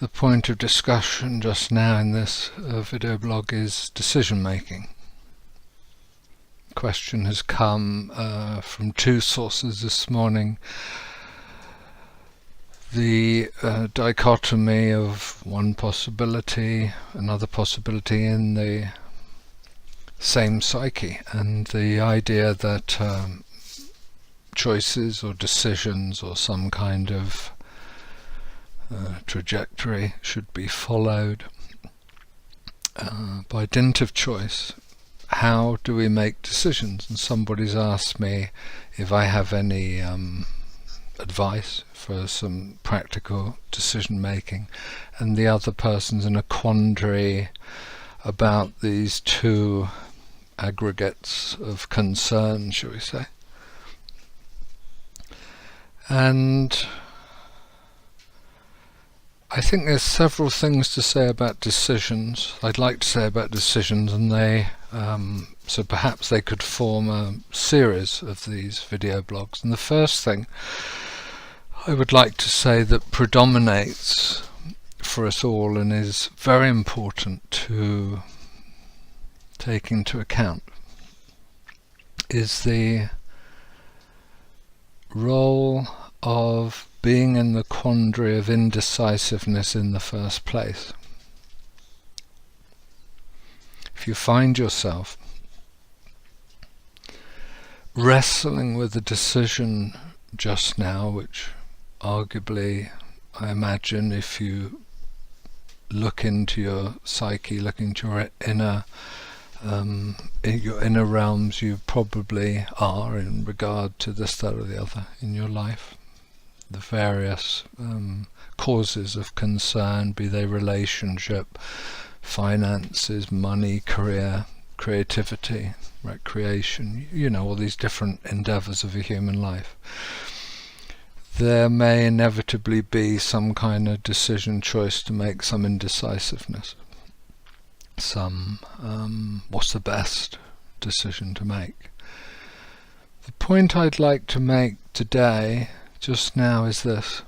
The point of discussion just now in this video blog is decision making. The question has come from two sources this morning. The dichotomy of one possibility, another possibility in the same psyche, and the idea that choices or decisions or some kind of trajectory should be followed by dint of choice. How do we make decisions? And somebody's asked me if I have any advice for some practical decision making, and the other person's in a quandary about these two aggregates of concern, shall we say. And I think there's several things to say about decisions. I'd like to say about decisions, and they so perhaps they could form a series of these video blogs. And the first thing I would like to say that predominates for us all and is very important to take into account is the role of being in the quandary of indecisiveness in the first place. If you find yourself wrestling with a decision just now, which arguably, I imagine, if you look into your psyche, look into your inner realms, you probably are in regard to this, that or the other in your life. The various causes of concern, be they relationship, finances, money, career, creativity, recreation, all these different endeavors of a human life. There may inevitably be some kind of decision choice to make, some indecisiveness, some what's the best decision to make. The point I'd like to make today, just now, is this.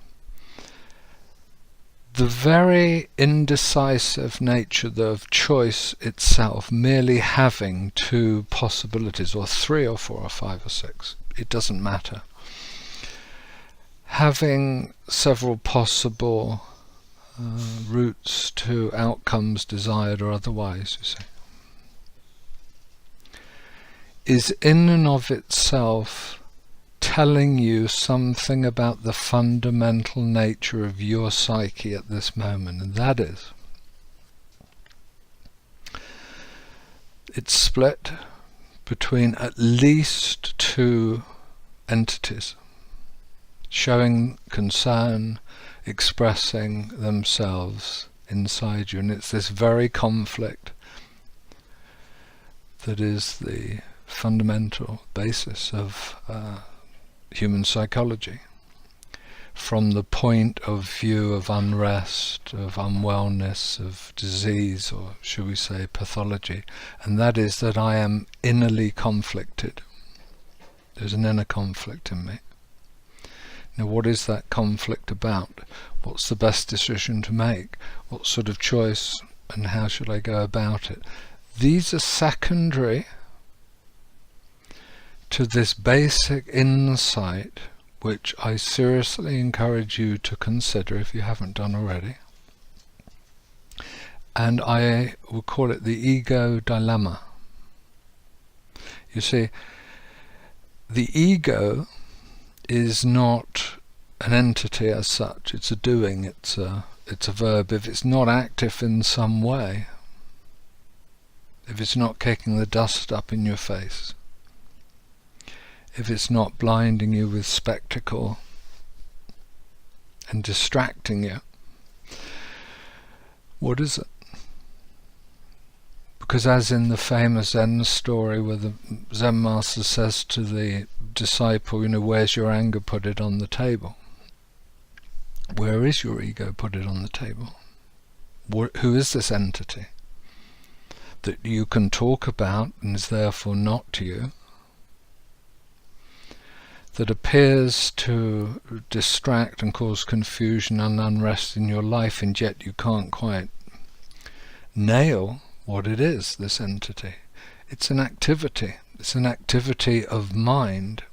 The very indecisive nature of choice itself, merely having two possibilities, or three or four or five or six, it doesn't matter. Having several possible routes to outcomes desired or otherwise, you see, is in and of itself telling you something about the fundamental nature of your psyche at this moment, and that is, it's split between at least two entities showing concern, expressing themselves inside you, and it's this very conflict that is the fundamental basis of human psychology, from the point of view of unrest, of unwellness, of disease, or shall we say pathology, and that is that I am innerly conflicted. There's an inner conflict in me. Now, what is that conflict about? What's the best decision to make? What sort of choice, and how should I go about it? These are secondary to this basic insight, which I seriously encourage you to consider if you haven't done already. And I will call it the ego dilemma. You see, the ego is not an entity as such. It's a doing, it's a verb. If it's not active in some way, if it's not kicking the dust up in your face, if it's not blinding you with spectacle and distracting you, what is it? Because as in the famous Zen story where the Zen master says to the disciple, where's your anger? Put it on the table. Where is your ego? Put it on the table. Who is this entity that you can talk about and is therefore not you? that appears to distract and cause confusion and unrest in your life, and yet you can't quite nail what it is, this entity. It's an activity. It's an activity of mind.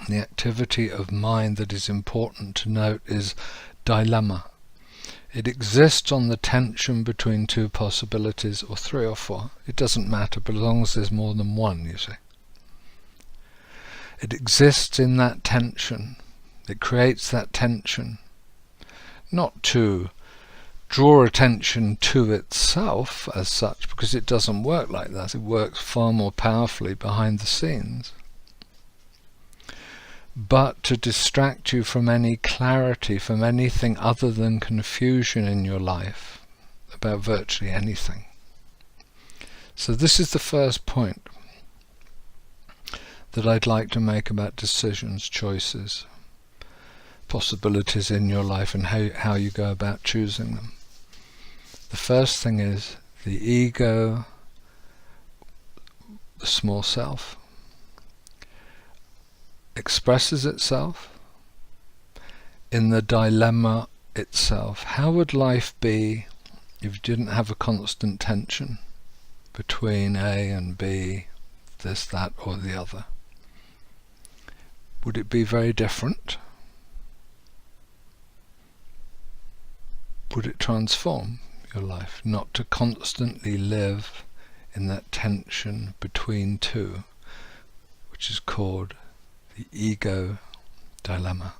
The activity of mind that is important to note is dilemma. It exists on the tension between two possibilities, or three or four. It doesn't matter, but as long as there's more than one, you see. It exists in that tension. It creates that tension, not to draw attention to itself as such, because it doesn't work like that. It works far more powerfully behind the scenes, but to distract you from any clarity, from anything other than confusion in your life about virtually anything. So this is the first point that I'd like to make about decisions, choices, possibilities in your life, and how you go about choosing them. The first thing is the ego, the small self, expresses itself in the dilemma itself. How would life be if you didn't have a constant tension between A and B, this, that, or the other? Would it be very different? Would it transform your life not to constantly live in that tension between two, which is called the ego dilemma?